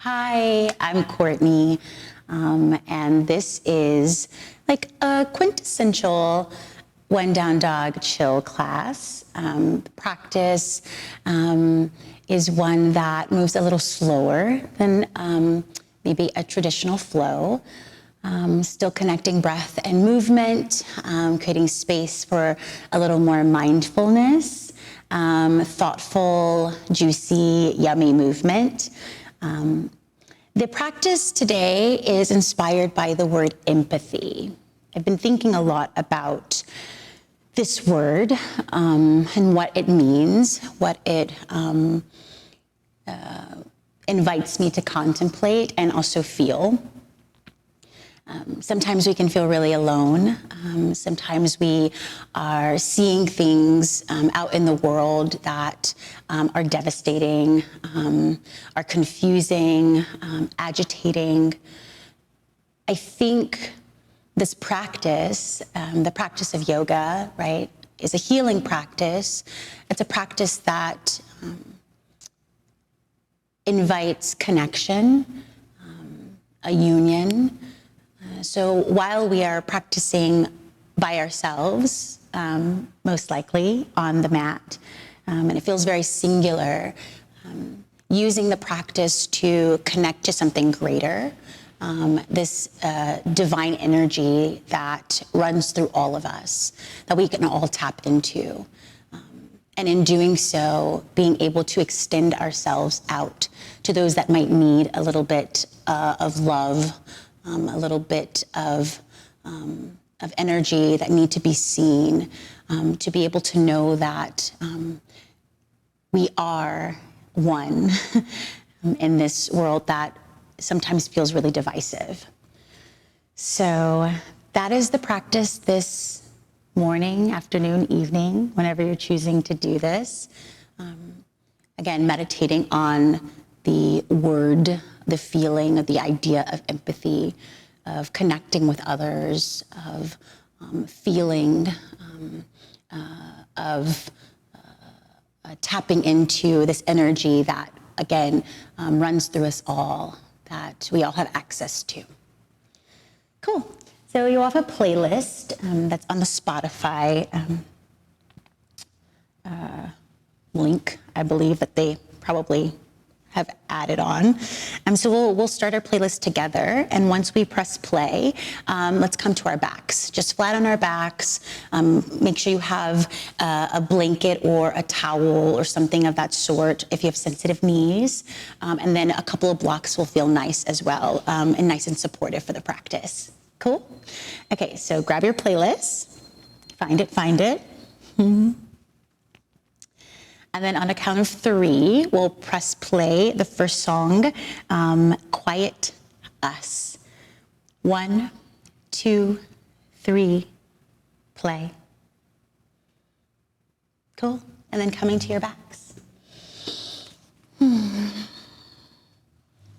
Hi, I'm Courtney, and this is like a quintessential one down dog chill class. The practice is one that moves a little slower than maybe a traditional flow. Still connecting breath and movement, creating space for a little more mindfulness, thoughtful, juicy, yummy movement. The practice today is inspired by the word empathy. I've been thinking a lot about this word and what it means, what it invites me to contemplate and also feel. Sometimes we can feel really alone. Sometimes we are seeing things out in the world that are devastating, are confusing, agitating. I think this practice, the practice of yoga, right, is a healing practice. It's a practice that invites connection, a union. So while we are practicing by ourselves, most likely on the mat, and it feels very singular, using the practice to connect to something greater, this divine energy that runs through all of us, that we can all tap into. And in doing so, being able to extend ourselves out to those that might need a little bit of love, a little bit of energy that need to be seen, to be able to know that we are one in this world that sometimes feels really divisive. So that is the practice this morning, afternoon, evening, whenever you're choosing to do this. Again, meditating on the word, the feeling of the idea of empathy, of connecting with others, of feeling, of tapping into this energy that, again, runs through us all, that we all have access to. Cool. So you all have a playlist that's on the Spotify link, I believe, that they probably have added on. So we'll start our playlist together, and once we press play, let's come to our backs, just flat on our backs. Make sure you have a blanket or a towel or something of that sort if you have sensitive knees, and then a couple of blocks will feel nice as well, and nice and supportive for the practice. Cool? Okay, so grab your playlist, find it. Mm-hmm. And then on a count of 3, we'll press play the first song, Quiet Us. 1, 2, 3, play. Cool. And then coming to your backs.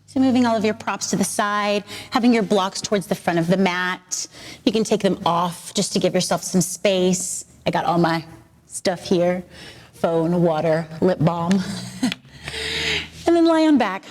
So moving all of your props to the side, having your blocks towards the front of the mat. You can take them off just to give yourself some space. I got all my stuff here. Phone, water, lip balm, and then lie on back.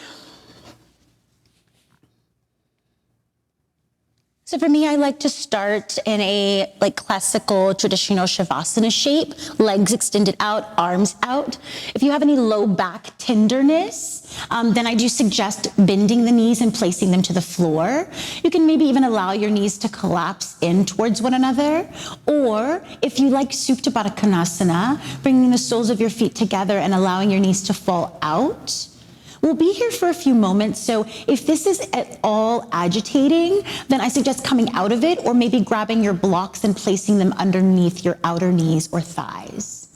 So for me, I like to start in a classical traditional shavasana shape, legs extended out, arms out. If you have any low back tenderness, then I do suggest bending the knees and placing them to the floor. You can maybe even allow your knees to collapse in towards one another. Or if you like Supta Baddha Konasana, bringing the soles of your feet together and allowing your knees to fall out. We'll be here for a few moments, so if this is at all agitating, then I suggest coming out of it or maybe grabbing your blocks and placing them underneath your outer knees or thighs.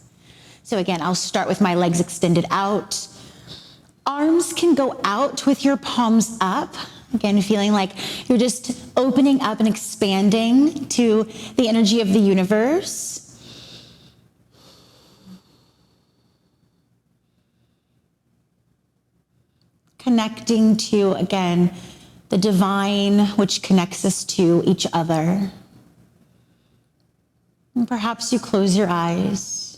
So again, I'll start with my legs extended out. Arms can go out with your palms up. Again, feeling like you're just opening up and expanding to the energy of the universe. Connecting to, again, the divine, which connects us to each other. And perhaps you close your eyes.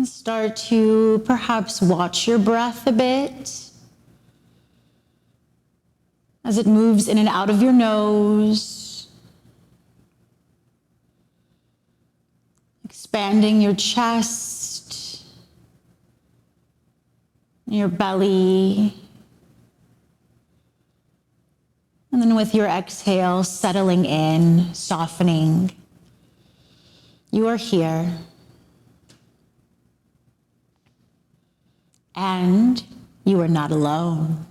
Start to perhaps watch your breath a bit as it moves in and out of your nose, expanding your chest, your belly, and then with your exhale, settling in, softening. You are here. And you are not alone.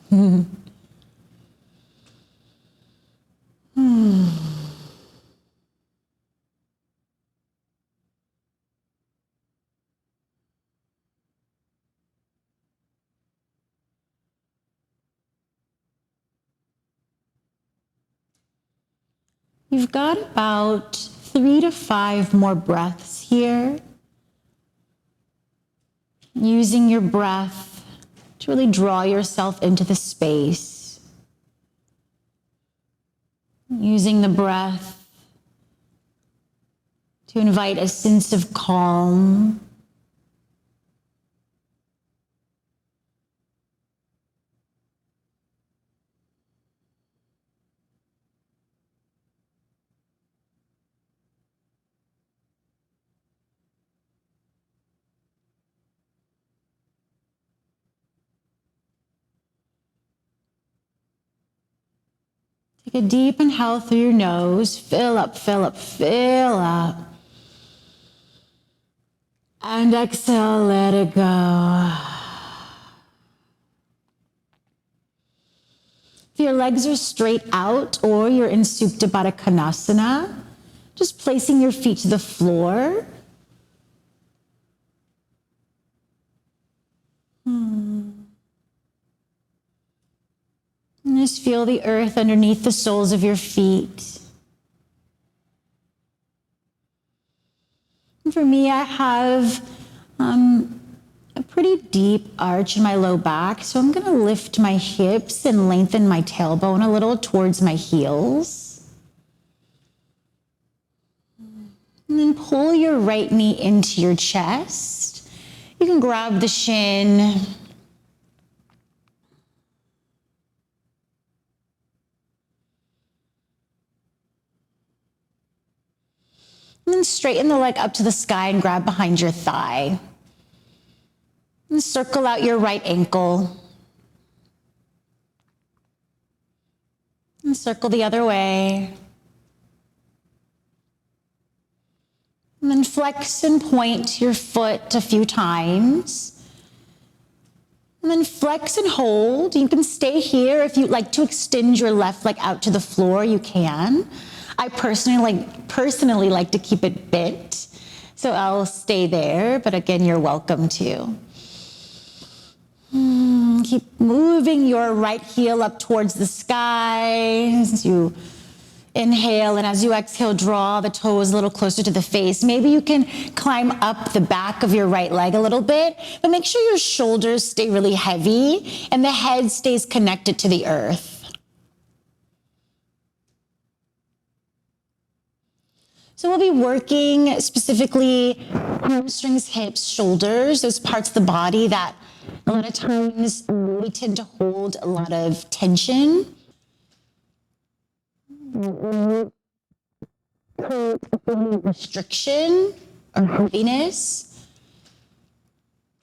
You've got about 3 to 5 more breaths here. Using your breath to really draw yourself into the space. Using the breath to invite a sense of calm. Take a deep inhale through your nose. Fill up, fill up, fill up. And exhale, let it go. If your legs are straight out or you're in Supta Baddha Konasana, just placing your feet to the floor. And just feel the earth underneath the soles of your feet. And for me, I have a pretty deep arch in my low back, so I'm going to lift my hips and lengthen my tailbone a little towards my heels. And then pull your right knee into your chest. You can grab the shin. And then straighten the leg up to the sky and grab behind your thigh. And circle out your right ankle. And circle the other way. And then flex and point your foot a few times. And then flex and hold. You can stay here. If you'd like to extend your left leg out to the floor, you can. I personally like to keep it bent, so I'll stay there, but again, you're welcome to. Keep moving your right heel up towards the sky as you inhale, and as you exhale, draw the toes a little closer to the face. Maybe you can climb up the back of your right leg a little bit, but make sure your shoulders stay really heavy and the head stays connected to the earth. So we'll be working specifically hamstrings, hips, shoulders, those parts of the body that a lot of times we tend to hold a lot of tension. Restriction or heaviness.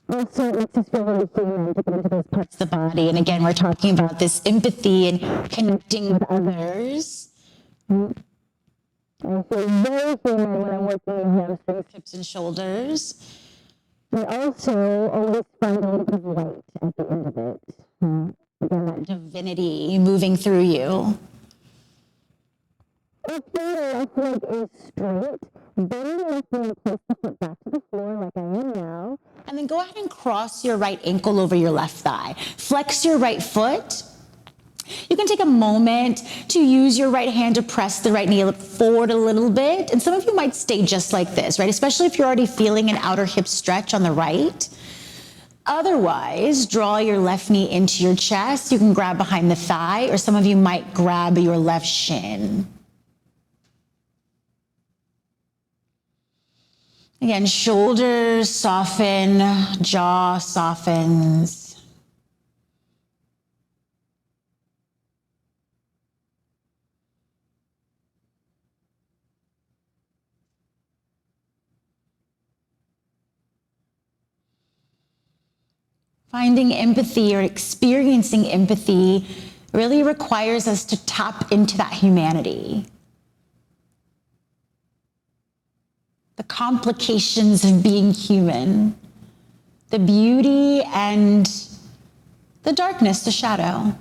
Also, it makes us feel really human to get into those parts of the body. And again, we're talking about this empathy and connecting with others. I feel very human when I'm working in hamstrings, hips, and shoulders. We also always find a little bit of light at the end of it. Again, that divinity moving through you. If your left leg is straight, bend the left knee, place the foot back to the floor like I am now. And then go ahead and cross your right ankle over your left thigh. Flex your right foot. You can take a moment to use your right hand to press the right knee forward a little bit. And some of you might stay just like this, right? Especially if you're already feeling an outer hip stretch on the right. Otherwise, draw your left knee into your chest. You can grab behind the thigh, or some of you might grab your left shin. Again, shoulders soften, jaw softens. Finding empathy or experiencing empathy really requires us to tap into that humanity. The complications of being human, the beauty and the darkness, the shadow.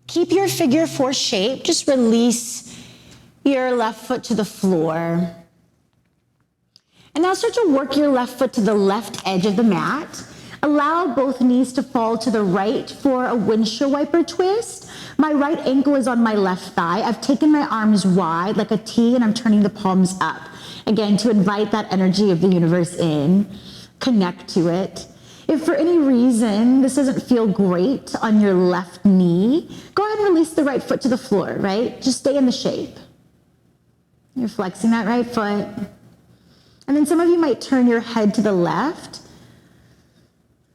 Keep your figure four shape. Just release your left foot to the floor. And now start to work your left foot to the left edge of the mat. Allow both knees to fall to the right for a windshield wiper twist. My right ankle is on my left thigh. I've taken my arms wide like a T and I'm turning the palms up. Again, to invite that energy of the universe in, connect to it. If for any reason this doesn't feel great on your left knee, go ahead and release the right foot to the floor, right? Just stay in the shape. You're flexing that right foot. And then some of you might turn your head to the left.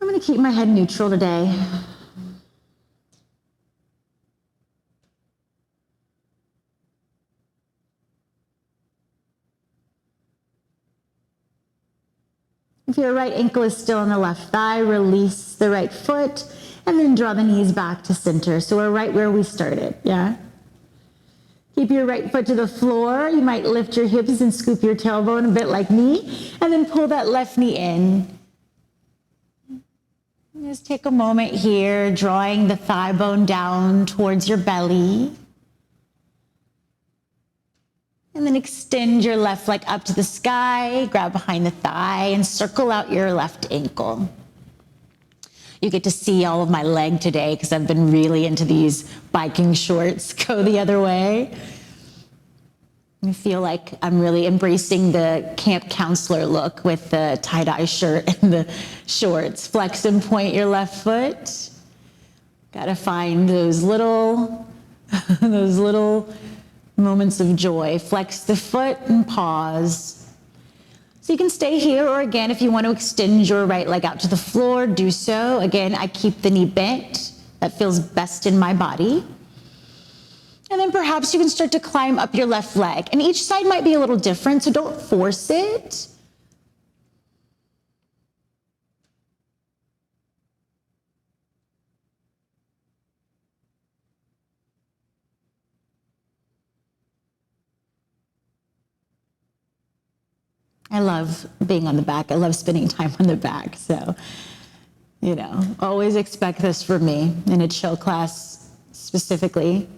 I'm going to keep my head neutral today. If your right ankle is still on the left thigh, release the right foot and then draw the knees back to center. So we're right where we started, yeah? Keep your right foot to the floor. You might lift your hips and scoop your tailbone a bit like me, and then pull that left knee in. Just take a moment here, drawing the thigh bone down towards your belly. And then extend your left leg up to the sky, grab behind the thigh, and circle out your left ankle. You get to see all of my leg today because I've been really into these biking shorts. Go the other way. I feel like I'm really embracing the camp counselor look with the tie-dye shirt and the shorts. Flex and point your left foot. Gotta find those little moments of joy. Flex the foot and pause. So you can stay here, or again, if you want to extend your right leg out to the floor, do so. Again, I keep the knee bent. That feels best in my body. And then perhaps you can start to climb up your left leg. And each side might be a little different, so don't force it. I love being on the back. I love spending time on the back. So, always expect this from me in a chill class specifically.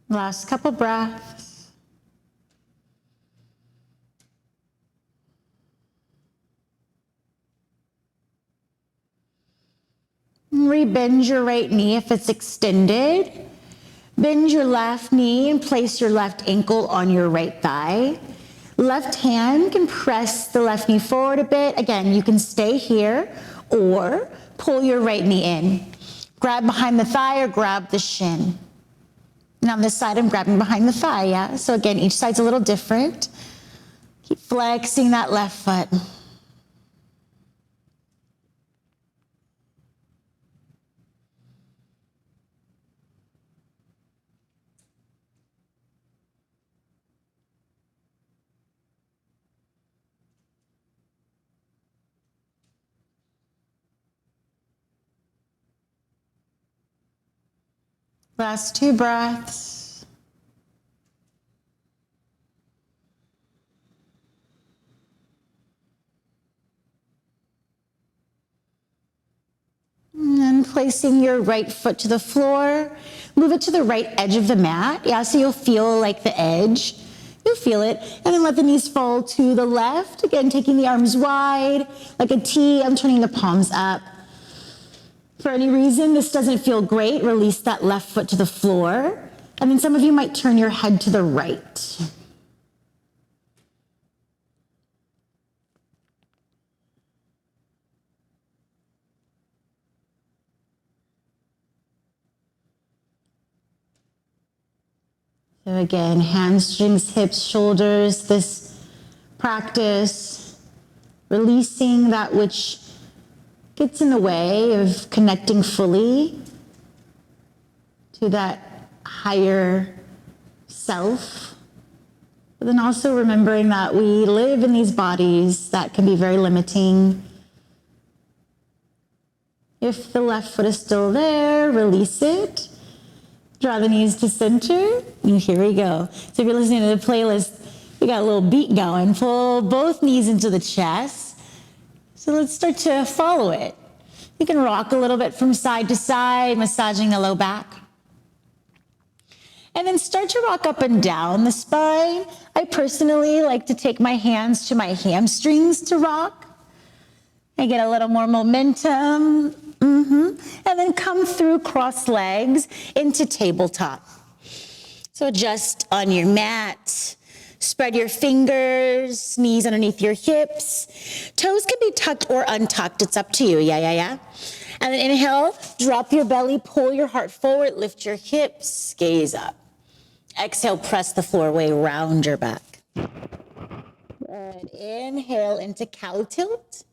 Last couple breaths. Rebend your right knee if it's extended. Bend your left knee and place your left ankle on your right thigh. Left hand can press the left knee forward a bit. Again, you can stay here or pull your right knee in. Grab behind the thigh or grab the shin. And on this side, I'm grabbing behind the thigh, yeah? So again, each side's a little different. Keep flexing that left foot. Last two breaths. And then placing your right foot to the floor, move it to the right edge of the mat. Yeah, so you'll feel like the edge. You'll feel it. And then let the knees fall to the left. Again, taking the arms wide like a T. I'm turning the palms up. For any reason this doesn't feel great, release that left foot to the floor. And then some of you might turn your head to the right. So again, hamstrings, hips, shoulders, this practice, releasing that which gets in the way of connecting fully to that higher self. But then also remembering that we live in these bodies that can be very limiting. If the left foot is still there, release it. Draw the knees to center, and here we go. So if you're listening to the playlist, we got a little beat going. Pull both knees into the chest. So let's start to follow it. You can rock a little bit from side to side, massaging the low back. And then start to rock up and down the spine. I personally like to take my hands to my hamstrings to rock. I get a little more momentum. And then come through cross legs into tabletop. So adjust on your mat. Spread your fingers, knees underneath your hips. Toes can be tucked or untucked. It's up to you. Yeah. And then inhale, drop your belly, pull your heart forward, lift your hips, gaze up. Exhale, press the floor way round your back. Good. Inhale into cow tilt.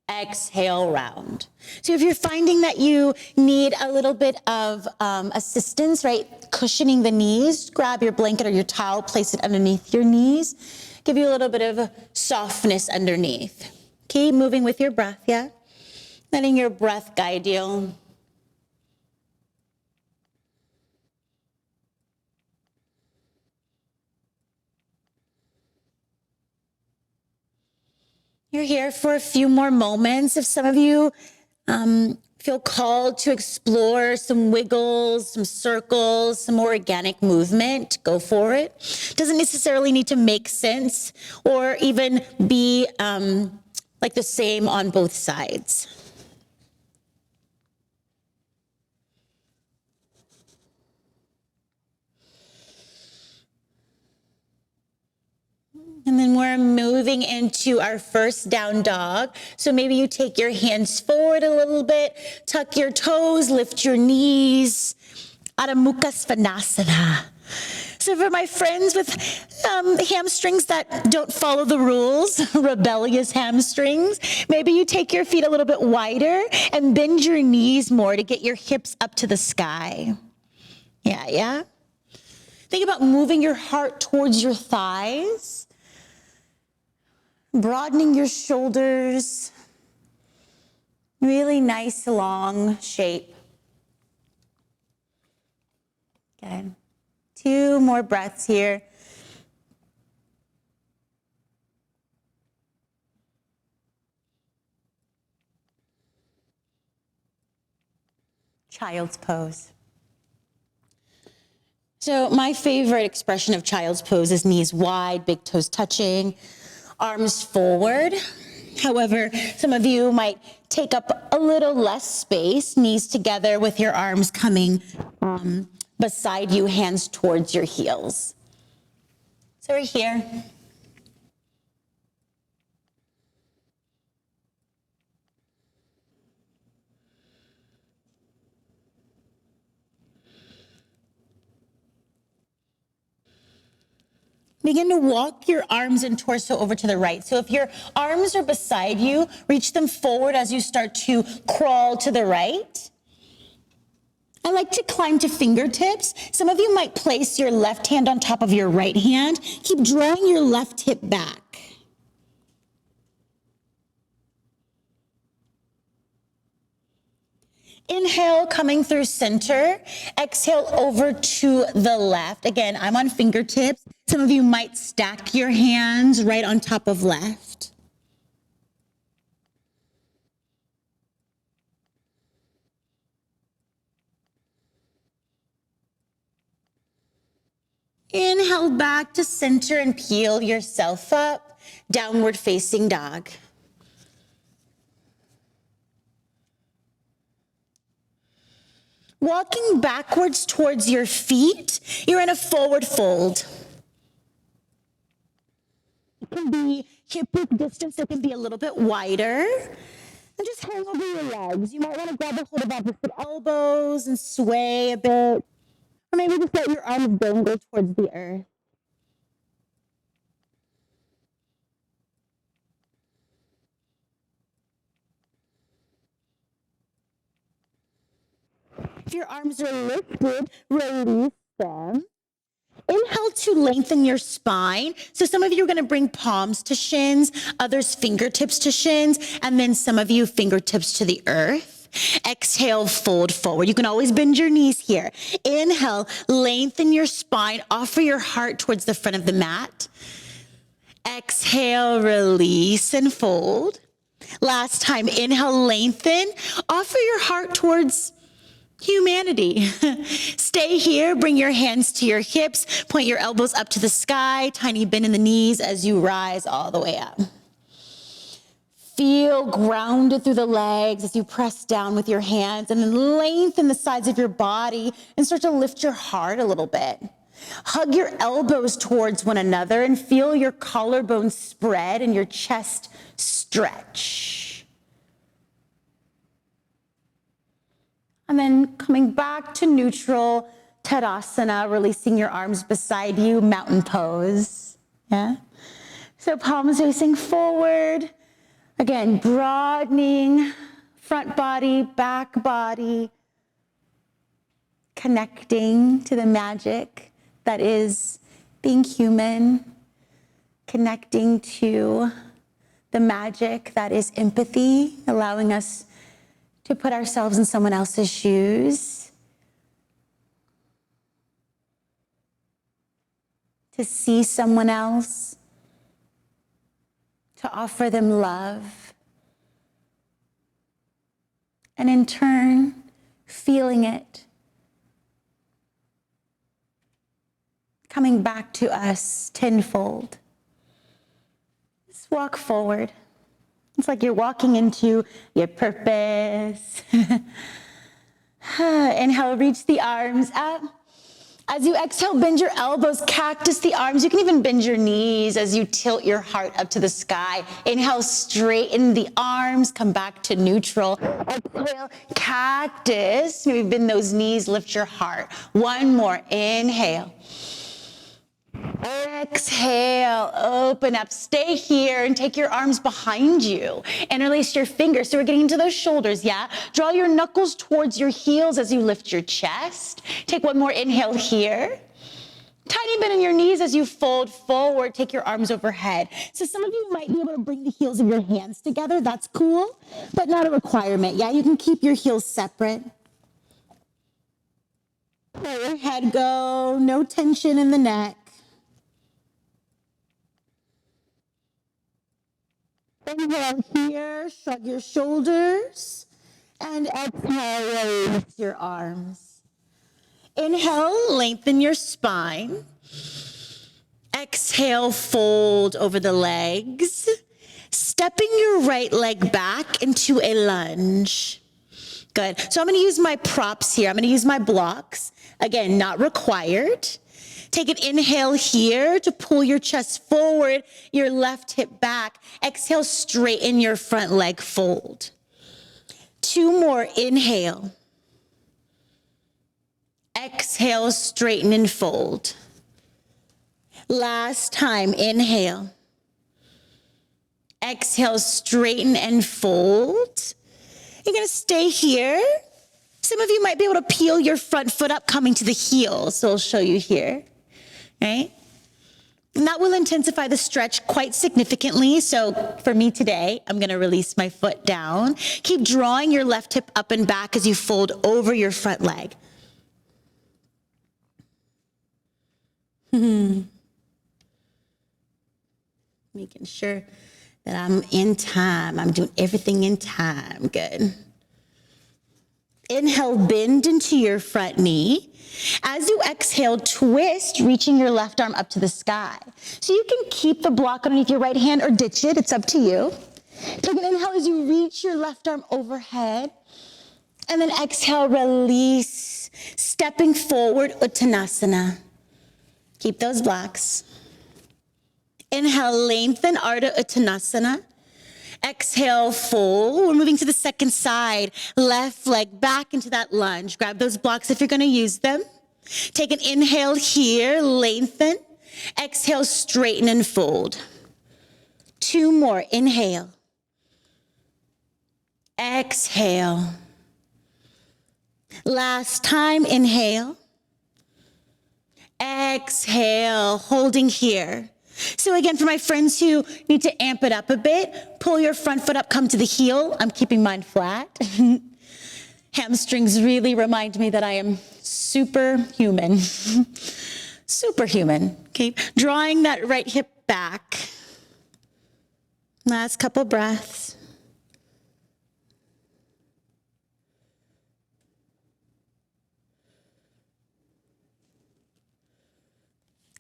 Exhale, round. So if you're finding that you need a little bit of assistance, right, cushioning the knees, grab your blanket or your towel, place it underneath your knees, give you a little bit of softness underneath. Keep moving with your breath, yeah? Letting your breath guide you. You're here for a few more moments. If some of you feel called to explore some wiggles, some circles, some more organic movement, go for it. Doesn't necessarily need to make sense or even be like the same on both sides. And then we're moving into our first down dog. So maybe you take your hands forward a little bit, tuck your toes, lift your knees. Adho Mukha Svanasana. So for my friends with hamstrings that don't follow the rules, rebellious hamstrings, maybe you take your feet a little bit wider and bend your knees more to get your hips up to the sky. Yeah. Think about moving your heart towards your thighs. Broadening your shoulders, really nice long shape. Good. 2 more breaths here. Child's pose. So my favorite expression of child's pose is knees wide, big toes touching, arms forward. However, some of you might take up a little less space, knees together with your arms coming beside you, hands towards your heels. So we're here. Begin to walk your arms and torso over to the right. So if your arms are beside you, reach them forward as you start to crawl to the right. I like to climb to fingertips. Some of you might place your left hand on top of your right hand. Keep drawing your left hip back. Inhale, coming through center. Exhale over to the left. Again, I'm on fingertips. Some of you might stack your hands right on top of left. Inhale back to center and peel yourself up. Downward facing dog. Walking backwards towards your feet, you're in a forward fold. It can be hip width distance, it can be a little bit wider. And just hang over your legs. You might want to grab a hold of opposite elbows and sway a bit. Or maybe just let your arms dangle towards the earth. If your arms are lifted, release them. Inhale to lengthen your spine. So some of you are going to bring palms to shins, others fingertips to shins, and then some of you fingertips to the earth. Exhale, fold forward. You can always bend your knees here. Inhale, lengthen your spine, offer your heart towards the front of the mat. Exhale, release and fold. Last time, inhale, lengthen, offer your heart towards humanity. Stay here, bring your hands to your hips, point your elbows up to the sky, tiny bend in the knees as you rise all the way up. Feel grounded through the legs as you press down with your hands, and then lengthen the sides of your body and start to lift your heart a little bit. Hug your elbows towards one another and feel your collarbones spread and your chest stretch. And then coming back to neutral, Tadasana, releasing your arms beside you, mountain pose. Yeah. So palms facing forward. Again, broadening front body, back body, connecting to the magic that is being human, connecting to the magic that is empathy, allowing us to put ourselves in someone else's shoes, to see someone else, to offer them love, and in turn, feeling it coming back to us tenfold. Just walk forward. It's like you're walking into your purpose. Inhale, reach the arms up. As you exhale, bend your elbows, cactus the arms. You can even bend your knees as you tilt your heart up to the sky. Inhale, straighten the arms, come back to neutral. Exhale, cactus. Maybe bend those knees, lift your heart. One more, inhale. Exhale, open up, stay here and take your arms behind you. Interlace your fingers. So we're getting into those shoulders, yeah? Draw your knuckles towards your heels as you lift your chest. Take one more inhale here. Tiny bend in your knees as you fold forward, take your arms overhead. So some of you might be able to bring the heels of your hands together. That's cool, but not a requirement, yeah? You can keep your heels separate. Let your head go, no tension in the neck. Inhale here, shrug your shoulders, and exhale, release your arms. Inhale, lengthen your spine. Exhale, fold over the legs. Stepping your right leg back into a lunge. Good. So I'm going to use my props here. I'm going to use my blocks. Again, not required. Take an inhale here to pull your chest forward, your left hip back. Exhale, straighten your front leg, fold. Two more, inhale. Exhale, straighten and fold. Last time, inhale. Exhale, straighten and fold. You're gonna stay here. Some of you might be able to peel your front foot up coming to the heel, so I'll show you here. Right? And that will intensify the stretch quite significantly. So for me today, I'm gonna release my foot down. Keep drawing your left hip up and back as you fold over your front leg. Making sure that I'm in time. I'm doing everything in time. Good. Inhale, bend into your front knee. As you exhale, twist, reaching your left arm up to the sky. So you can keep the block underneath your right hand or ditch it. It's up to you. Take an inhale as you reach your left arm overhead. And then exhale, release. Stepping forward, Uttanasana. Keep those blocks. Inhale, lengthen, Ardha Uttanasana. Exhale, fold. We're moving to the second side. Left leg back into that lunge. Grab those blocks if you're going to use them. Take an inhale here, lengthen. Exhale, straighten and fold. 2 more, inhale. Exhale. Last time, inhale. Exhale, holding here. So again, for my friends who need to amp it up a bit, pull your front foot up, come to the heel. I'm keeping mine flat. Hamstrings really remind me that I am superhuman. Superhuman. Okay, drawing that right hip back. Last couple breaths.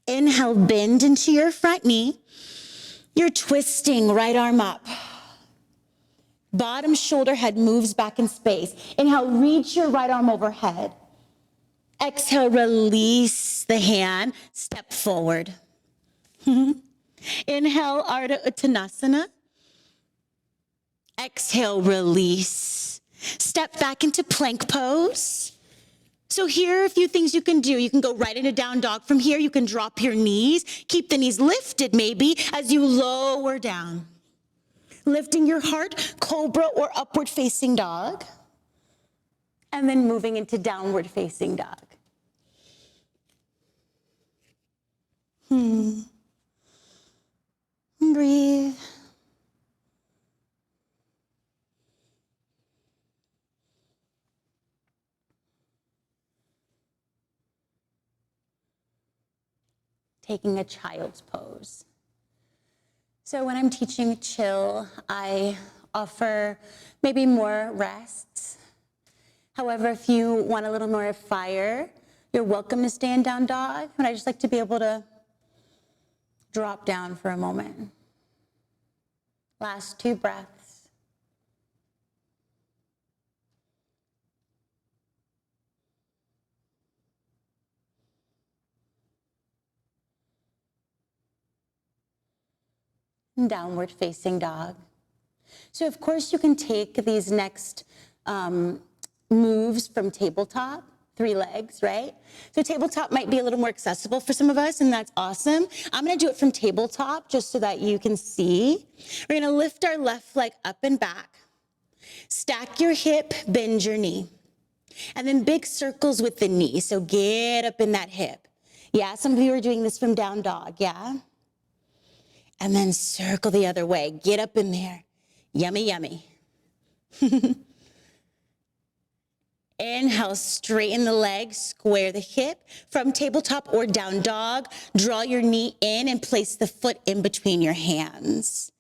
Inhale, bend into your front knee. You're twisting, right arm up. Bottom shoulder head moves back in space. Inhale, reach your right arm overhead. Exhale, release the hand, step forward. Inhale, Ardha Uttanasana. Exhale, release. Step back into plank pose. So here are a few things you can do. You can go right into down dog. From here, you can drop your knees. Keep the knees lifted maybe as you lower down. Lifting your heart, cobra or upward facing dog. And then moving into downward facing dog. Breathe. Taking a child's pose. So when I'm teaching chill, I offer maybe more rests. However, if you want a little more fire, you're welcome to stay in down dog, but I just like to be able to drop down for a moment. Last 2 breaths. Downward facing dog. So of course you can take these next moves from tabletop, 3 legs, right? So tabletop might be a little more accessible for some of us, and that's awesome. I'm gonna do it from tabletop just so that you can see. We're gonna lift our left leg up and back. Stack your hip, bend your knee. And then big circles with the knee, so get up in that hip. Yeah, some of you are doing this from down dog, yeah? And then circle the other way. Get up in there. Yummy, yummy. Inhale, straighten the leg, square the hip. From tabletop or down dog, draw your knee in and place the foot in between your hands.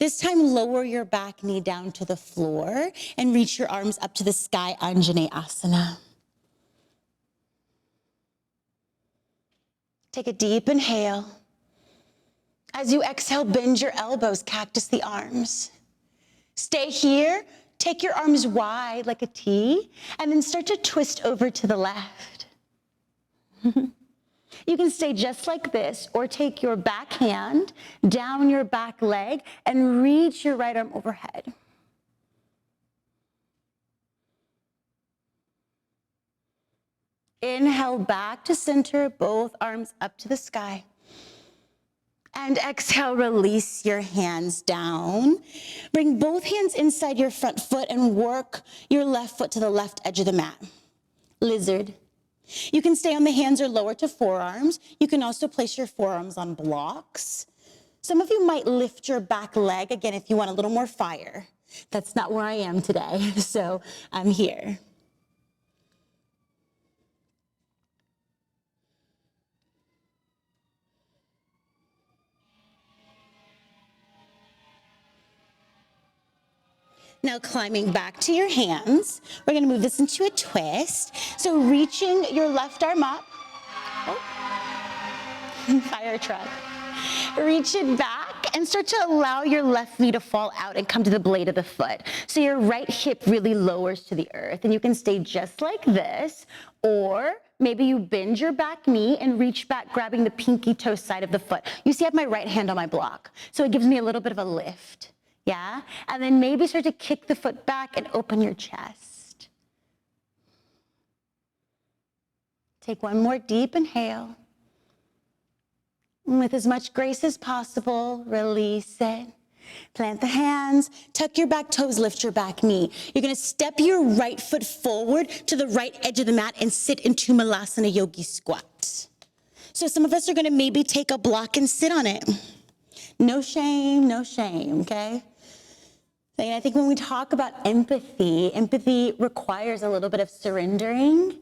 This time, lower your back knee down to the floor and reach your arms up to the sky, Anjaneyasana. Take a deep inhale. As you exhale, bend your elbows, cactus the arms. Stay here, take your arms wide like a T, and then start to twist over to the left. You can stay just like this, or take your back hand down your back leg and reach your right arm overhead. Inhale back to center, both arms up to the sky. And exhale, release your hands down. Bring both hands inside your front foot and work your left foot to the left edge of the mat. Lizard. You can stay on the hands or lower to forearms. You can also place your forearms on blocks. Some of you might lift your back leg, again, if you want a little more fire. That's not where I am today, so I'm here. Now climbing back to your hands, we're gonna move this into a twist. So reaching your left arm up, fire truck. Reach it back and start to allow your left knee to fall out and come to the blade of the foot. So your right hip really lowers to the earth, and you can stay just like this, or maybe you bend your back knee and reach back, grabbing the pinky toe side of the foot. You see I have my right hand on my block, so it gives me a little bit of a lift. Yeah, and then maybe start to kick the foot back and open your chest. Take one more deep inhale. And with as much grace as possible, release it. Plant the hands, tuck your back toes, lift your back knee. You're gonna step your right foot forward to the right edge of the mat and sit into Malasana Yogi Squat. So some of us are gonna maybe take a block and sit on it. No shame, okay? And I think when we talk about empathy requires a little bit of surrendering.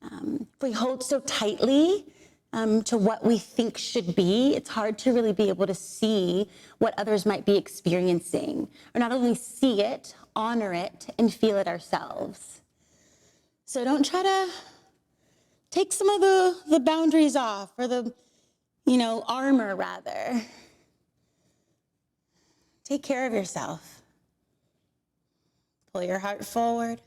If we hold so tightly to what we think should be, it's hard to really be able to see what others might be experiencing, or not only see it, honor it, and feel it ourselves. So don't try to take some of the boundaries off, or the, armor rather. Take care of yourself. Pull your heart forward.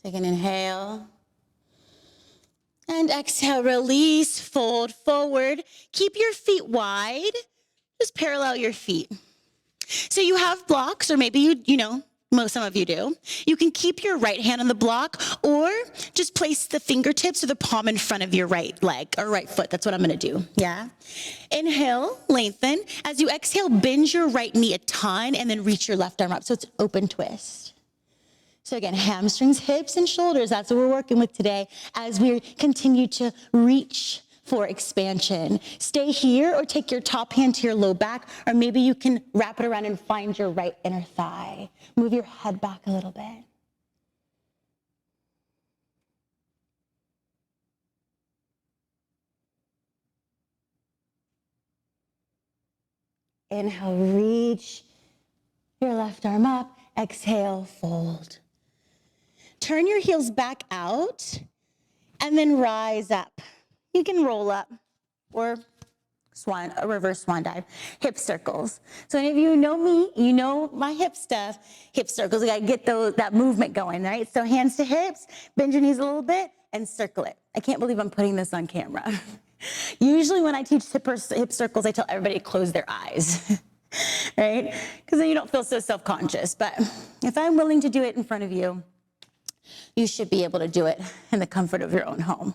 Take an inhale. And exhale, release, fold forward. Keep your feet wide. Just parallel your feet. So you have blocks, or maybe some of you do. You can keep your right hand on the block, or just place the fingertips or the palm in front of your right leg or right foot. That's what I'm gonna do, yeah? Inhale, lengthen. As you exhale, bend your right knee a ton and then reach your left arm up. So it's an open twist. So again, hamstrings, hips, and shoulders, that's what we're working with today as we continue to reach for expansion. Stay here, or take your top hand to your low back, or maybe you can wrap it around and find your right inner thigh. Move your head back a little bit. Inhale, reach your left arm up. Exhale, fold. Turn your heels back out and then rise up. You can roll up or a reverse swan dive, hip circles. So any of you know me, you know my hip stuff, hip circles. We gotta get that movement going, right? So hands to hips, bend your knees a little bit and circle it. I can't believe I'm putting this on camera. Usually when I teach hip circles, I tell everybody to close their eyes, right? Because then you don't feel so self-conscious. But if I'm willing to do it in front of you, you should be able to do it in the comfort of your own home.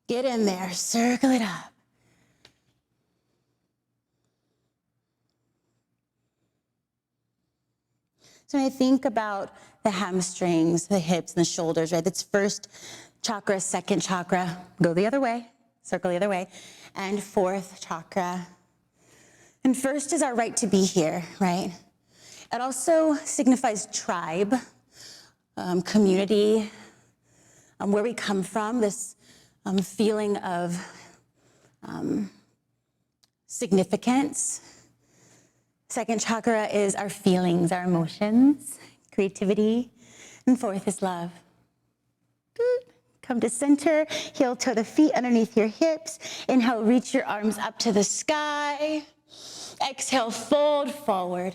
Get in there, circle it up. So when I think about the hamstrings, the hips, and the shoulders, right? That's first chakra, second chakra, go the other way, circle the other way, and fourth chakra. And first is our right to be here, right? It also signifies tribe, community, where we come from, this feeling of significance. Second chakra is our feelings, our emotions, creativity. And fourth is love. Come to center, heel toe the feet underneath your hips. Inhale, reach your arms up to the sky. Exhale, fold forward.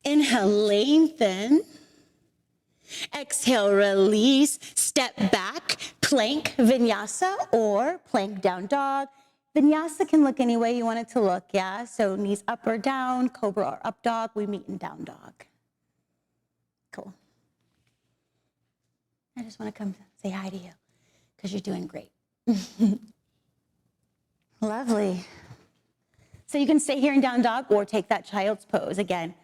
Inhale, lengthen. Exhale, release, step back, plank, vinyasa, or plank down dog. Vinyasa can look any way you want it to look, yeah? So knees up or down, cobra or up dog, we meet in down dog. Cool. I just want to come say hi to you because you're doing great. Lovely. So you can stay here in down dog or take that child's pose. Again,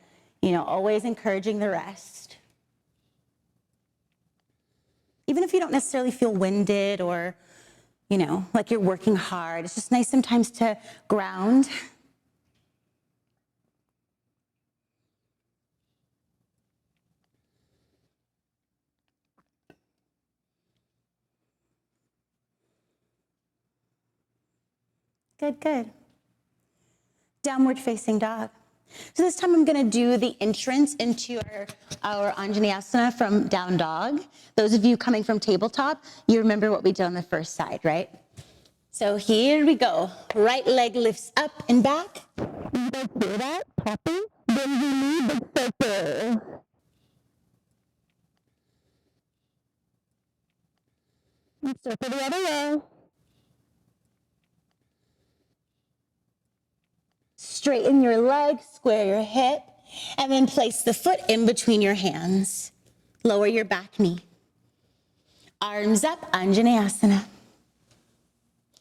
always encouraging the rest. Even if you don't necessarily feel winded or like you're working hard. It's just nice sometimes to ground. Good, good. Downward facing dog. So this time I'm gonna do the entrance into our Anjaneyasana from down dog. Those of you coming from tabletop, you remember what we did on the first side, right? So here we go. Right leg lifts up and back. You guys hear that? Popping. Then we move the circle. And circle the other way. Straighten your leg, square your hip, and then place the foot in between your hands. Lower your back knee. Arms up, Anjaneyasana.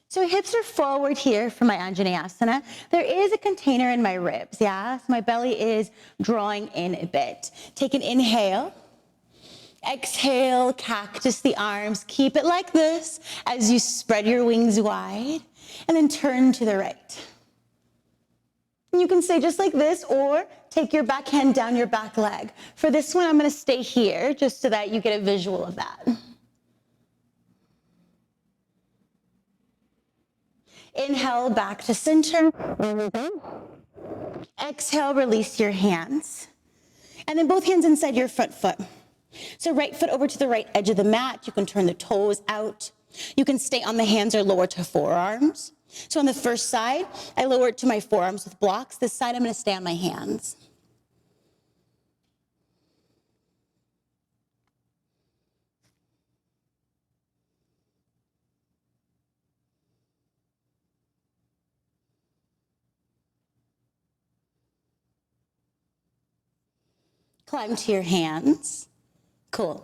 So hips are forward here for my Anjaneyasana. There is a container in my ribs, yeah? So my belly is drawing in a bit. Take an inhale. Exhale, cactus the arms. Keep it like this as you spread your wings wide. And then turn to the right. You can stay just like this, or take your back hand down your back leg. For this one, I'm gonna stay here just so that you get a visual of that. Inhale, back to center. Exhale, release your hands. And then both hands inside your front foot. So right foot over to the right edge of the mat. You can turn the toes out. You can stay on the hands or lower to forearms. So on the first side, I lower it to my forearms with blocks. This side, I'm gonna stay on my hands. Climb to your hands. Cool.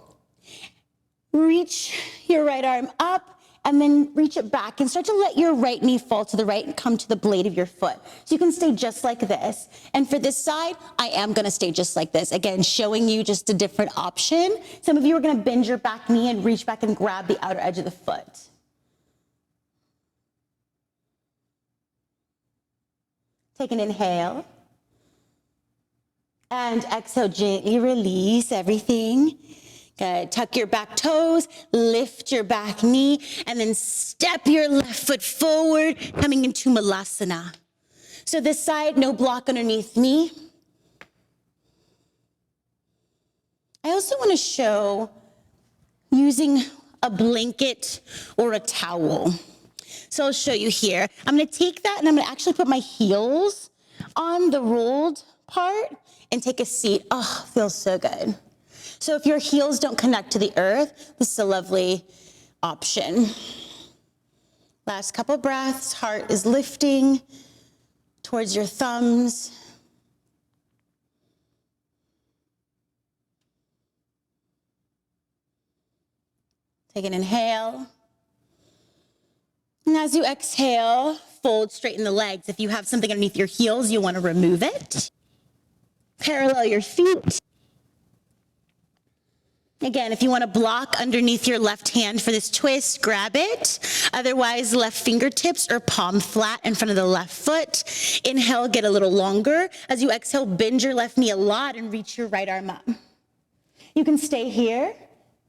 Reach your right arm up and then reach it back and start to let your right knee fall to the right and come to the blade of your foot. So you can stay just like this. And for this side, I am gonna stay just like this. Again, showing you just a different option. Some of you are gonna bend your back knee and reach back and grab the outer edge of the foot. Take an inhale. And exhale, gently release everything. Good. Tuck your back toes, lift your back knee, and then step your left foot forward, coming into Malasana. So this side, no block underneath me. I also want to show using a blanket or a towel. So I'll show you here. I'm going to take that and I'm going to actually put my heels on the rolled part and take a seat. Oh, feels so good. So if your heels don't connect to the earth, this is a lovely option. Last couple breaths, heart is lifting towards your thumbs. Take an inhale. And as you exhale, fold, straighten the legs. If you have something underneath your heels, you want to remove it. Parallel your feet. Again, if you want to block underneath your left hand for this twist, grab it. Otherwise, left fingertips or palm flat in front of the left foot. Inhale, get a little longer. As you exhale, bend your left knee a lot and reach your right arm up. You can stay here.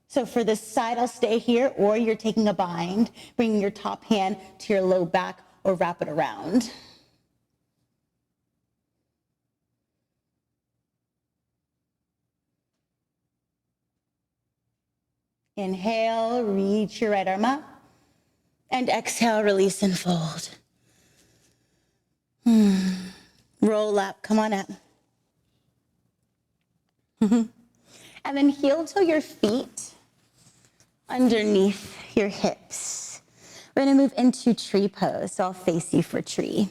So for this side, I'll stay here, or you're taking a bind, bringing your top hand to your low back or wrap it around. Inhale, reach your right arm up. And exhale, release and fold. Roll up, come on up. And then heel toe your feet underneath your hips. We're gonna move into tree pose, so I'll face you for tree.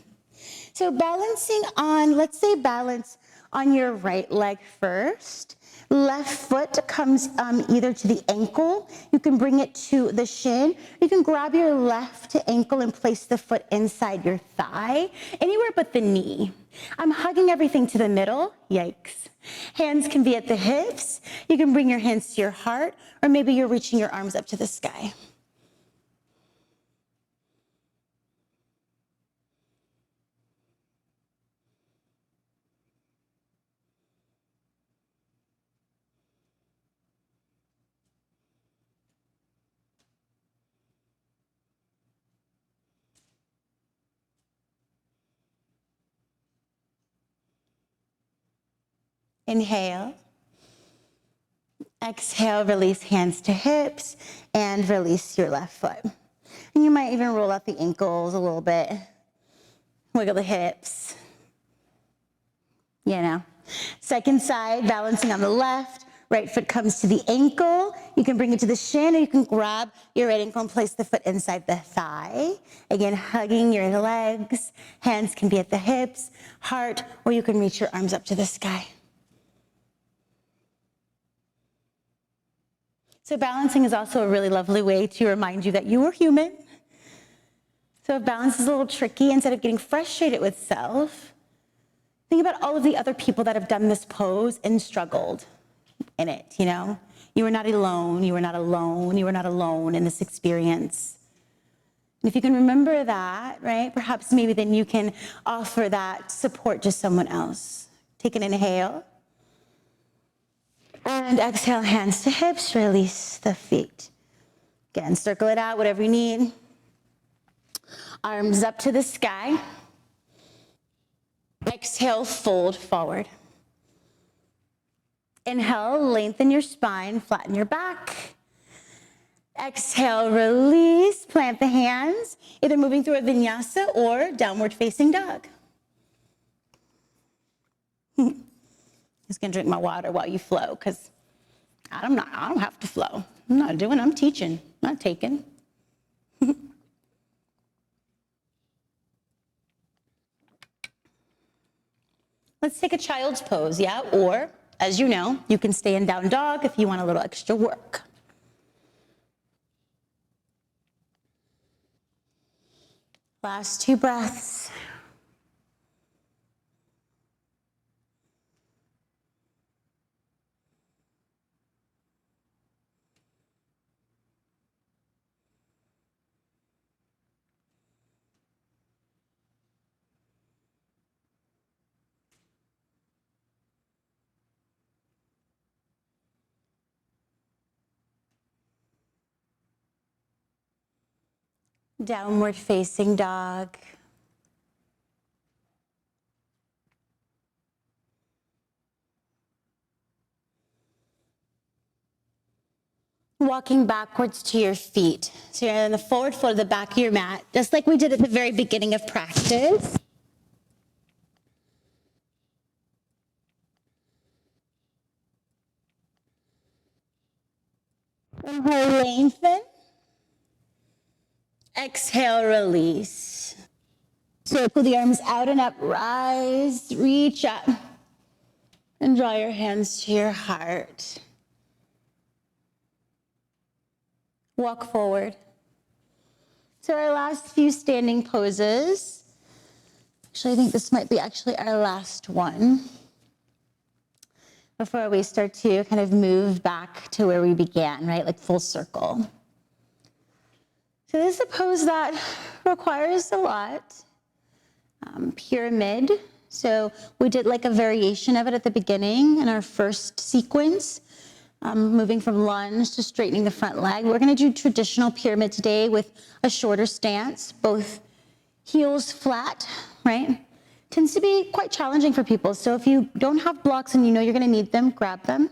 So balancing on, let's say balance on your right leg first. Left foot comes either to the ankle, you can bring it to the shin, you can grab your left ankle and place the foot inside your thigh, anywhere but the knee. I'm hugging everything to the middle, yikes. Hands can be at the hips, you can bring your hands to your heart, or maybe you're reaching your arms up to the sky. Inhale. Exhale, release hands to hips and release your left foot. And you might even roll out the ankles a little bit. Wiggle the hips. You know. Second side, balancing on the left. Right foot comes to the ankle. You can bring it to the shin, or you can grab your right ankle and place the foot inside the thigh. Again, hugging your legs. Hands can be at the hips, heart, or you can reach your arms up to the sky. So balancing is also a really lovely way to remind you that you are human. So if balance is a little tricky, instead of getting frustrated with self, think about all of the other people that have done this pose and struggled in it, you know? You are not alone, you are not alone, you are not alone in this experience. And if you can remember that, right, perhaps maybe then you can offer that support to someone else. Take an inhale. And exhale, hands to hips, release the feet. Again, circle it out, whatever you need. Arms up to the sky. Exhale, fold forward. Inhale, lengthen your spine, flatten your back. Exhale, release, plant the hands, either moving through a vinyasa or downward facing dog. Just gonna drink my water while you flow, because I don't have to flow. I'm not doing, I'm teaching, not taking. Let's take a child's pose, yeah? Or, as you know, you can stay in down dog if you want a little extra work. Last 2 breaths. Downward facing dog. Walking backwards to your feet. So you're in the forward fold of the back of your mat, just like we did at the very beginning of practice. Inhale, lengthen. Exhale, release. Circle the arms out and up, rise, reach up, and draw your hands to your heart. Walk forward. So our last few standing poses. Actually, I think this might be our last one before we start to kind of move back to where we began, right? Like full circle. So this is a pose that requires a lot. Pyramid. So we did like a variation of it at the beginning in our first sequence, moving from lunge to straightening the front leg. We're going to do traditional pyramid today with a shorter stance, both heels flat, right? Tends to be quite challenging for people. So if you don't have blocks and you know you're going to need them, grab them.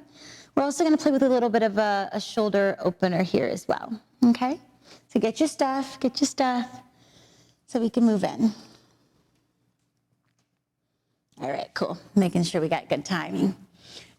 We're also going to play with a little bit of a shoulder opener here as well, okay? So get your stuff, so we can move in. All right, cool. Making sure we got good timing.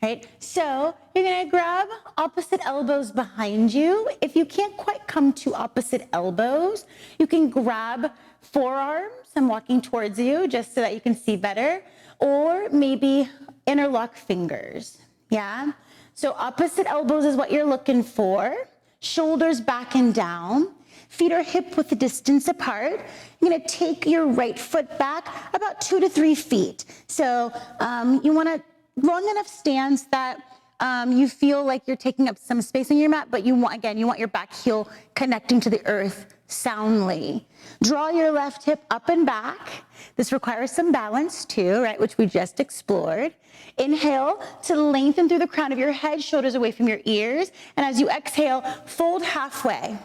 All right, so you're gonna grab opposite elbows behind you. If you can't quite come to opposite elbows, you can grab forearms. I'm walking towards you just so that you can see better, or maybe interlock fingers, yeah? So opposite elbows is what you're looking for. Shoulders back and down. Feet are hip width distance apart. You're gonna take your right foot back about 2 to 3 feet. So you want a long enough stance that you feel like you're taking up some space on your mat, but you want your back heel connecting to the earth soundly. Draw your left hip up and back. This requires some balance too, right, which we just explored. Inhale to lengthen through the crown of your head, shoulders away from your ears. And as you exhale, fold halfway.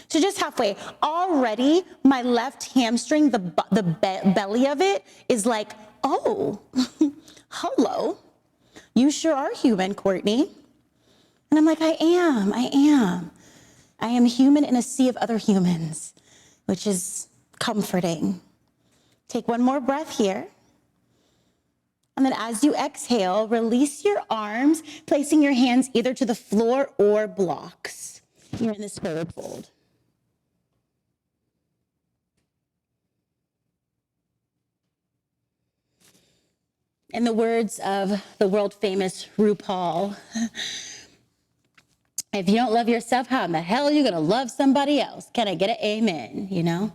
So just halfway. Already, my left hamstring, the belly of it is like, oh, hello. You sure are human, Courtney. And I'm like, I am. I am human in a sea of other humans, which is comforting. Take one more breath here. And then as you exhale, release your arms, placing your hands either to the floor or blocks. You're in this forward fold. In the words of the world famous RuPaul, if you don't love yourself, how in the hell are you gonna love somebody else? Can I get an amen, you know?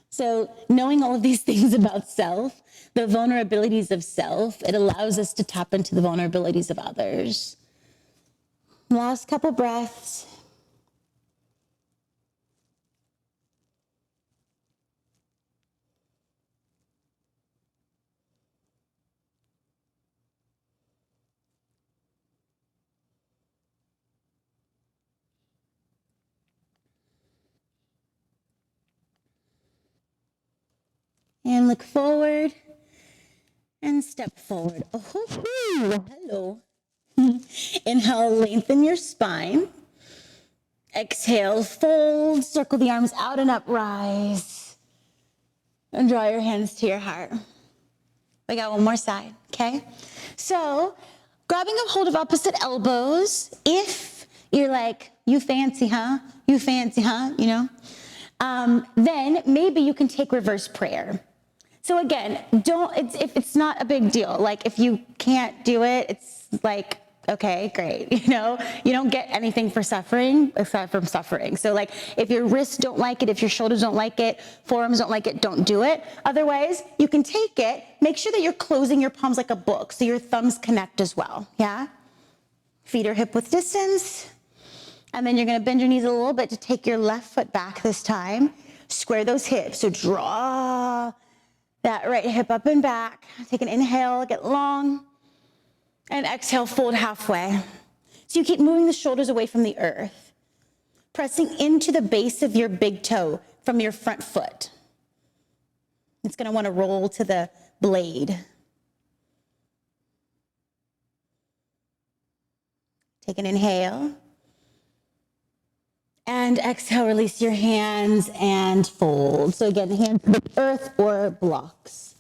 So knowing all of these things about self, the vulnerabilities of self, it allows us to tap into the vulnerabilities of others. Last couple breaths. And look forward and step forward. Oh, hello. Inhale, lengthen your spine. Exhale, fold, circle the arms out and up, rise. And draw your hands to your heart. We got one more side, okay? So, grabbing a hold of opposite elbows. If you're like, you fancy, huh? You fancy, huh? You know? Then maybe you can take reverse prayer. So again, if it's not a big deal. Like if you can't do it, it's like, okay, great. You know, you don't get anything for suffering aside from suffering. So like if your wrists don't like it, if your shoulders don't like it, forearms don't like it, don't do it. Otherwise, you can take it, make sure that you're closing your palms like a book so your thumbs connect as well, yeah? Feet are hip width distance. And then you're gonna bend your knees a little bit to take your left foot back this time. Square those hips, so draw that right hip up and back. Take an inhale, get long. And exhale, fold halfway. So you keep moving the shoulders away from the earth. Pressing into the base of your big toe from your front foot. It's gonna wanna roll to the blade. Take an inhale. And exhale, release your hands and fold. So again, hands to the earth or blocks.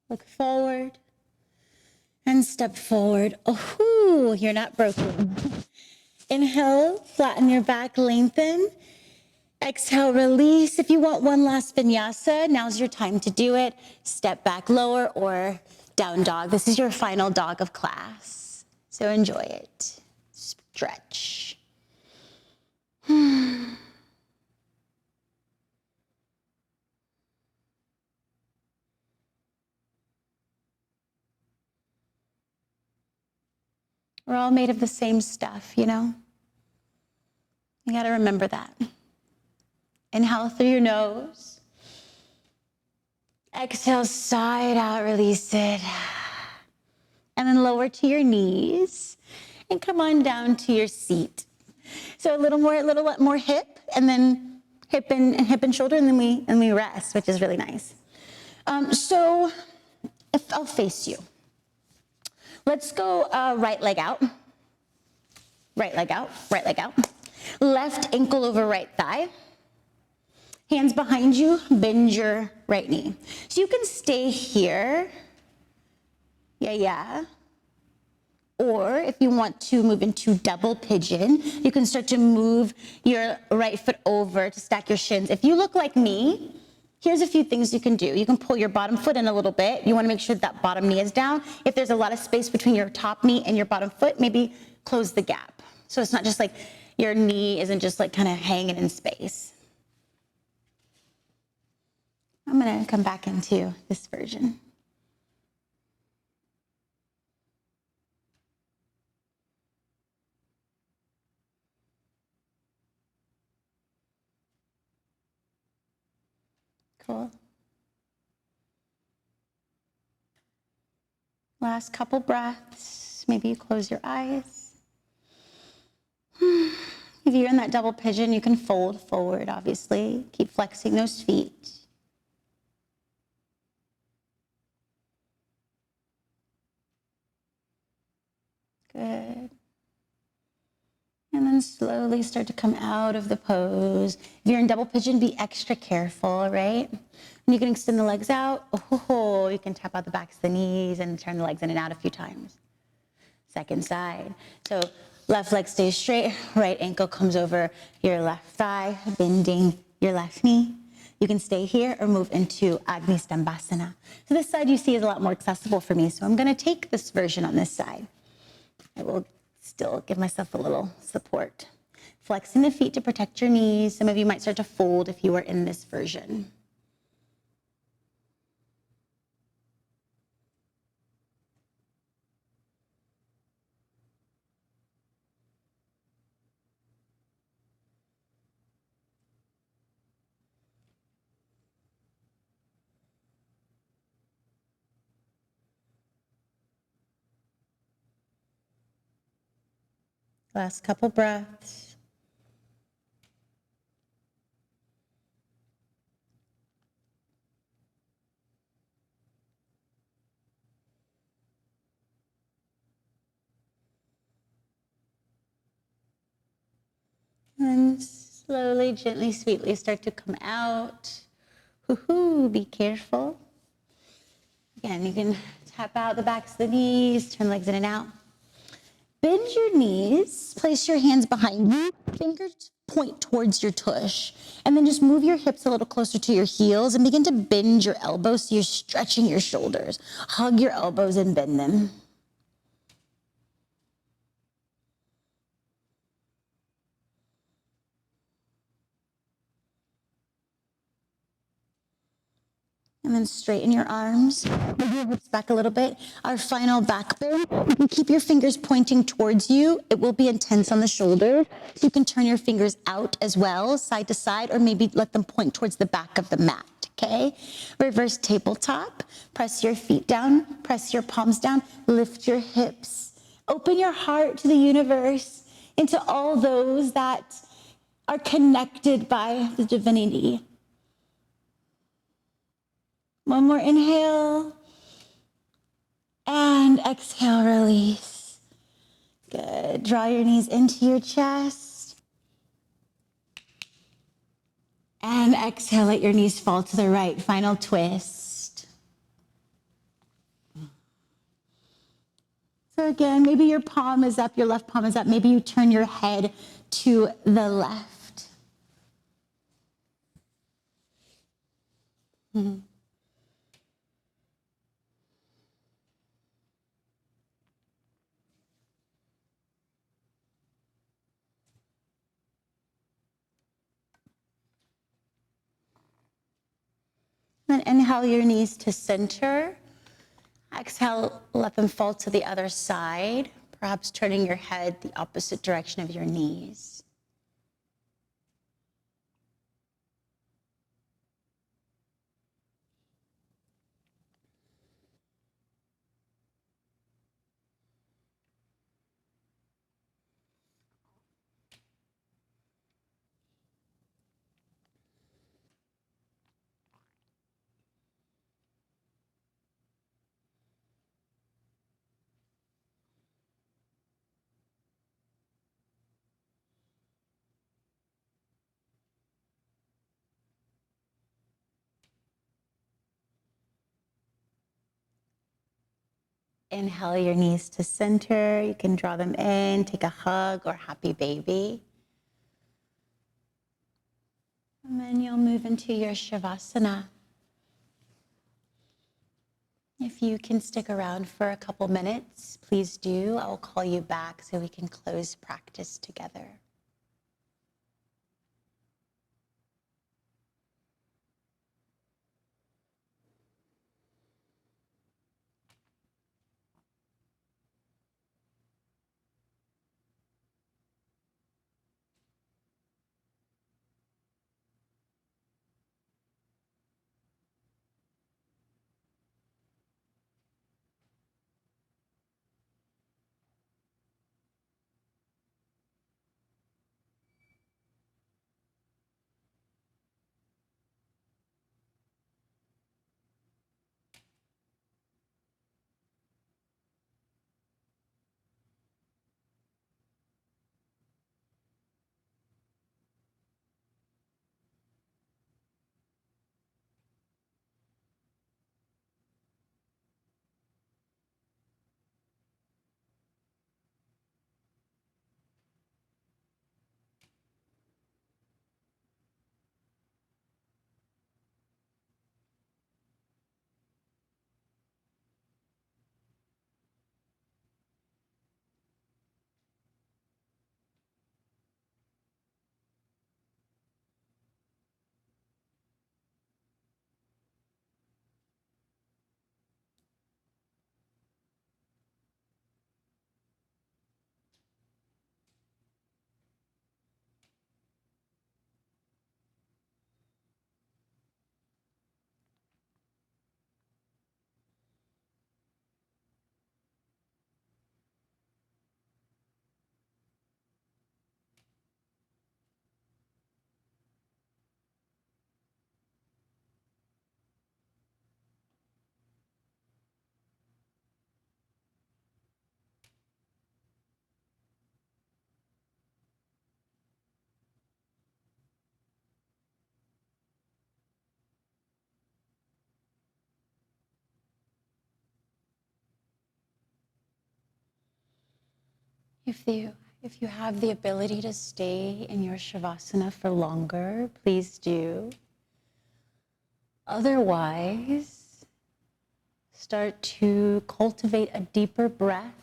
Look forward and step forward. Oh, you're not broken. Inhale, flatten your back, lengthen. Exhale, release. If you want one last vinyasa, now's your time to do it. Step back lower or down dog. This is your final dog of class. So enjoy it. Stretch. We're all made of the same stuff, you know? You gotta remember that. Inhale through your nose. Exhale, side out, release it. And then lower to your knees and come on down to your seat. So a little more hip, and then hip and shoulder, and then we rest, which is really nice. So if I'll face you. Let's go right leg out. Right leg out, right leg out. Left ankle over right thigh. Hands behind you, bend your right knee. So you can stay here. Yeah. Or if you want to move into double pigeon, you can start to move your right foot over to stack your shins. If you look like me, here's a few things you can do. You can pull your bottom foot in a little bit. You wanna make sure that bottom knee is down. If there's a lot of space between your top knee and your bottom foot, maybe close the gap. So it's not just like your knee isn't just like kind of hanging in space. I'm gonna come back into this version. Cool. Last couple breaths. Maybe you close your eyes. If you're in that double pigeon, you can fold forward, obviously. Keep flexing those feet. Good. And then slowly start to come out of the pose. If you're in double pigeon, be extra careful, right? And you can extend the legs out. Oh, you can tap out the backs of the knees and turn the legs in and out a few times. Second side. So left leg stays straight, right ankle comes over your left thigh, bending your left knee. You can stay here or move into Agni Stambhasana. So this side you see is a lot more accessible for me. So I'm gonna take this version on this side. I will still give myself a little support. Flexing the feet to protect your knees. Some of you might start to fold if you are in this version. Last couple breaths. And slowly, gently, sweetly start to come out. Woo-hoo, be careful. Again, you can tap out the backs of the knees, turn legs in and out. Bend your knees, place your hands behind you, fingers point towards your tush, and then just move your hips a little closer to your heels and begin to bend your elbows so you're stretching your shoulders. Hug your elbows and bend them. And then straighten your arms, move your hips back a little bit. Our final back bend, you can keep your fingers pointing towards you. It will be intense on the shoulders. So you can turn your fingers out as well, side to side, or maybe let them point towards the back of the mat, okay? Reverse tabletop, press your feet down, press your palms down, lift your hips. Open your heart to the universe, into all those that are connected by the divinity. One more inhale, and exhale, release. Good, draw your knees into your chest. And exhale, let your knees fall to the right, final twist. So again, maybe your palm is up, your left palm is up. Maybe you turn your head to the left. Mm-hmm. Then inhale your knees to center. Exhale, let them fall to the other side, perhaps turning your head the opposite direction of your knees. Inhale your knees to center. You can draw them in, take a hug or happy baby. And then you'll move into your Shavasana. If you can stick around for a couple minutes, please do. I will call you back so we can close practice together. If you have the ability to stay in your Shavasana for longer, please do. Otherwise, start to cultivate a deeper breath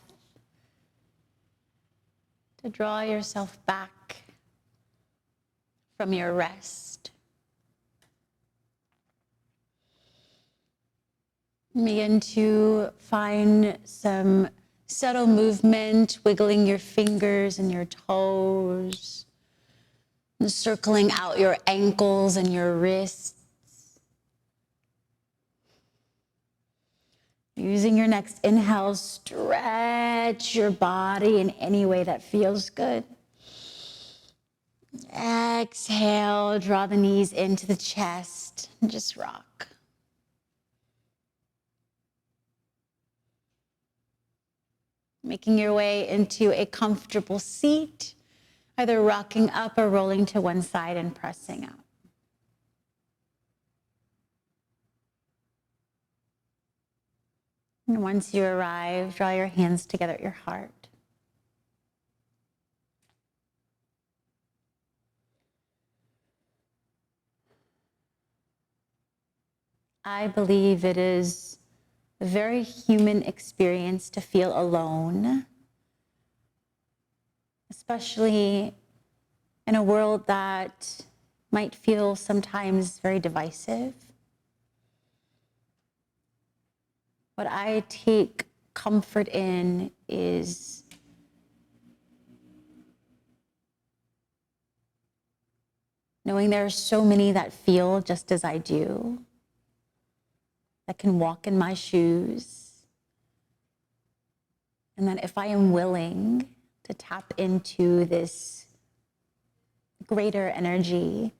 to draw yourself back from your rest. Begin to find some subtle movement, wiggling your fingers and your toes, and circling out your ankles and your wrists. Using your next inhale, stretch your body in any way that feels good. Exhale, draw the knees into the chest and just rock. Making your way into a comfortable seat, either rocking up or rolling to one side and pressing out. And once you arrive, draw your hands together at your heart. I believe it is a very human experience to feel alone, especially in a world that might feel sometimes very divisive. What I take comfort in is knowing there are so many that feel just as I do, that can walk in my shoes, and that if I am willing to tap into this greater energy,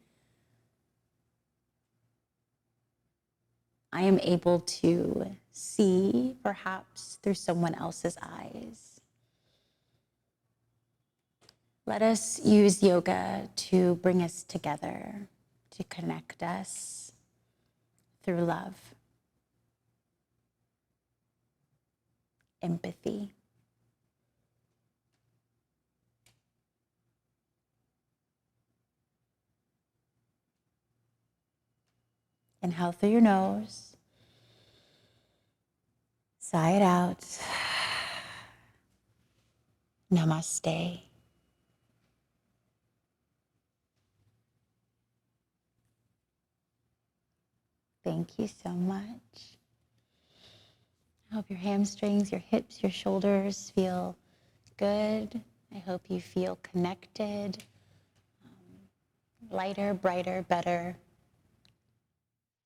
I am able to see perhaps through someone else's eyes. Let us use yoga to bring us together, to connect us through love, empathy. Inhale through your nose, sigh it out. Namaste. Thank you so much. I hope your hamstrings, your hips, your shoulders feel good. I hope you feel connected, lighter, brighter, better.